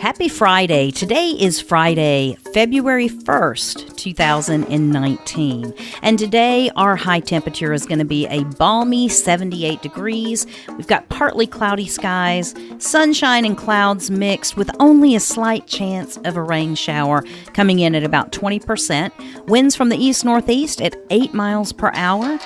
Happy Friday. Today is Friday, February 1st, 2019. And today our high temperature is going to be a balmy 78 degrees. We've got partly cloudy skies, sunshine and clouds mixed with only a slight chance of a rain shower coming in at about 20%. Winds from the east-northeast at 8 miles per hour.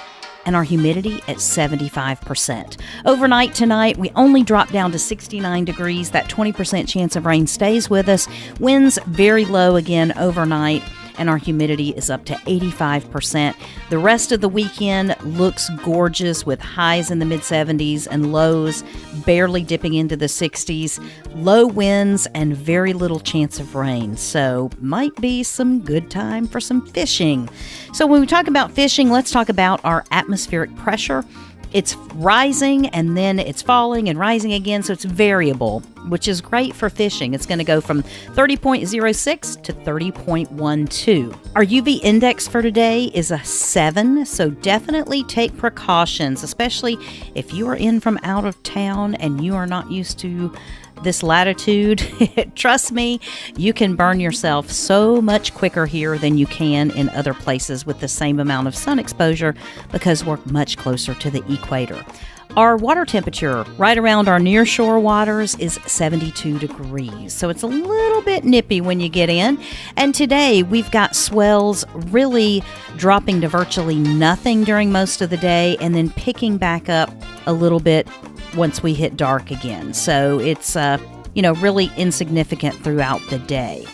And our humidity at 75%. Overnight tonight, we only drop down to 69 degrees. That 20% chance of rain stays with us. Winds very low again overnight, and our humidity is up to 85%. The rest of the weekend looks gorgeous with highs in the mid-70s and lows barely dipping into the 60s. Low winds and very little chance of rain, so might be some good time for some fishing. So when we talk about fishing, let's talk about our atmospheric pressure. It's rising and then it's falling and rising again, so it's variable, which is great for fishing. It's going to go from 30.06 to 30.12. Our UV index for today is a 7, so definitely take precautions, especially if you are in from out of town and you are not used to this latitude. Trust me, you can burn yourself so much quicker here than you can in other places with the same amount of sun exposure because we're much closer to the equator. Our water temperature right around our nearshore waters is 72 degrees, so it's a little bit nippy when you get in. And today we've got swells really dropping to virtually nothing during most of the day and then picking back up a little bit once we hit dark again. So it's, really insignificant throughout the day.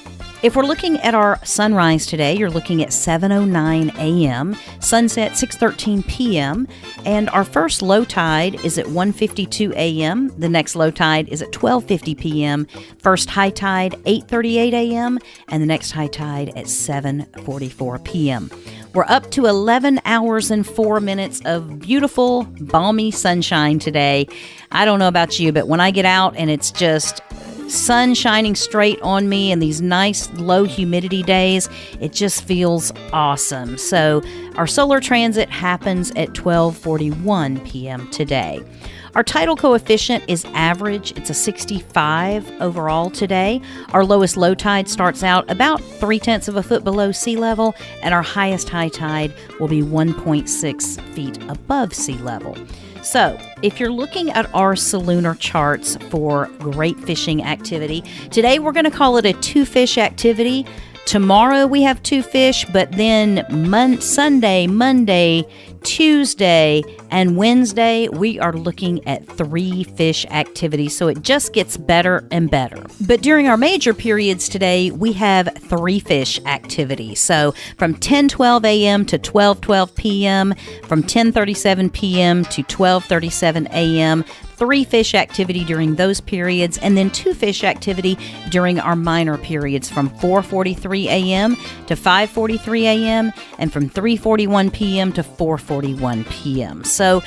If we're looking at our sunrise today, you're looking at 7:09 a.m., sunset 6:13 p.m., and our first low tide is at 1:52 a.m., the next low tide is at 12:50 p.m., first high tide 8:38 a.m., and the next high tide at 7:44 p.m. We're up to 11 hours and 4 minutes of beautiful, balmy sunshine today. I don't know about you, but when I get out and it's just sun shining straight on me and these nice low humidity days, it just feels awesome. So our solar transit happens at 12:41 p.m. today. Our tidal coefficient is average. It's a 65 overall today. Our lowest low tide starts out about 0.3 of a foot below sea level, and our highest high tide will be 1.6 feet above sea level. So, if you're looking at our Solunar charts for great fishing activity, today we're going to call it a 2-fish activity. Tomorrow we have 2 fish, but then Sunday, Monday, Tuesday, and Wednesday, we are looking at 3-fish activity, so it just gets better and better. But during our major periods today, we have 3-fish activity. So from 10:12 a.m. to 12:12 p.m., from 10:37 p.m. to 12:37 a.m., 3-fish activity during those periods, and then 2-fish activity during our minor periods from 4:43 a.m. to 5:43 a.m. and from 3:41 p.m. to 4:41 p.m. So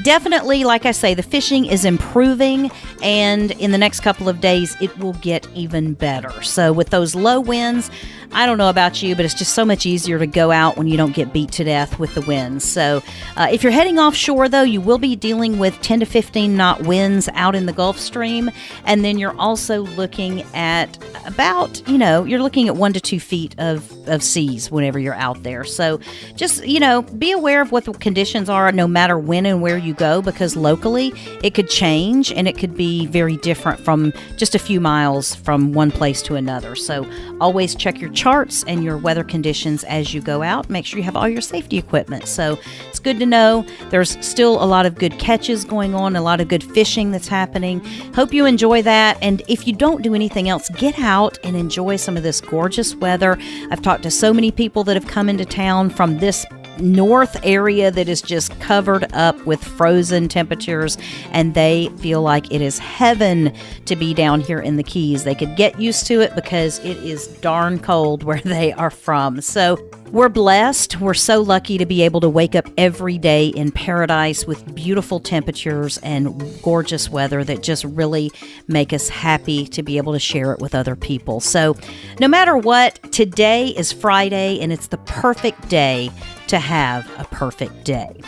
definitely, like I say, the fishing is improving, and in the next couple of days, it will get even better. So with those low winds, I don't know about you, but it's just so much easier to go out when you don't get beat to death with the winds. So if you're heading offshore, though, you will be dealing with 10 to 15 knot winds out in the Gulf Stream. And then you're also looking at about, you're looking at 1 to 2 feet of seas whenever you're out there. So just, be aware of what the conditions are no matter when and where you go, because locally it could change and it could be very different from just a few miles from one place to another. So always check your charts and your weather conditions as you go out. Make sure you have all your safety equipment. So it's good to know there's still a lot of good catches going on, a lot of good fishing that's happening. Hope you enjoy that. And if you don't do anything else, get out and enjoy some of this gorgeous weather. I've talked to so many people that have come into town from this north area that is just covered up with frozen temperatures, and they feel like it is heaven to be down here in the Keys. They could get used to it because it is darn cold where they are from. So we're blessed. We're so lucky to be able to wake up every day in paradise with beautiful temperatures and gorgeous weather that just really make us happy to be able to share it with other people. So no matter what, today is Friday, and it's the perfect day to have a perfect day.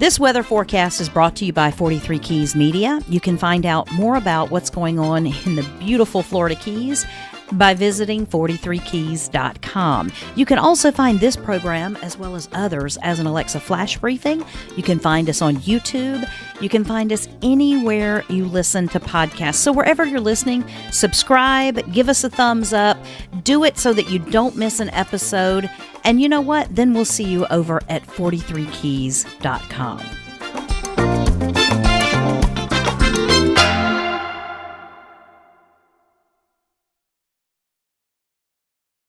This weather forecast is brought to you by 43 Keys Media. You can find out more about what's going on in the beautiful Florida Keys by visiting 43keys.com. You can also find this program as well as others as an Alexa Flash Briefing. You can find us on YouTube. You can find us anywhere you listen to podcasts. So wherever you're listening, subscribe, give us a thumbs up, do it so that you don't miss an episode. And you know what? Then we'll see you over at 43keys.com.